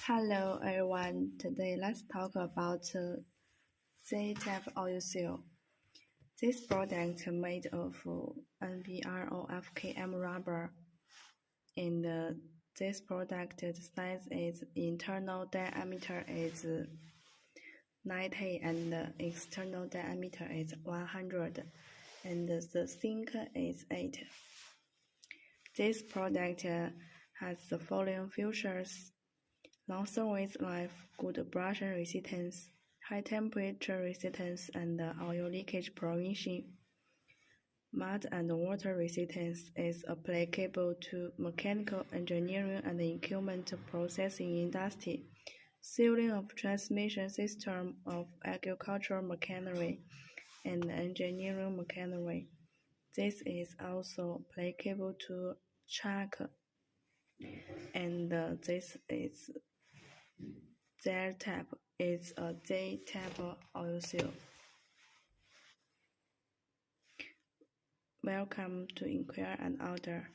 Hello everyone, today let's talk about Z-type oil seal. This product made of NBR-FKM rubber, and this product size is internal diameter is 90 and external diameter is 100 and the sink is 8. This product has the following features: long service life, good brush resistance, high temperature resistance, and oil leakage prevention. Mud and water resistance is applicable to mechanical engineering and equipment processing industry, sealing of transmission system of agricultural machinery and engineering machinery. This is also applicable to truck, and this is Z-type is a Z-type oil seal. Welcome to inquire and order.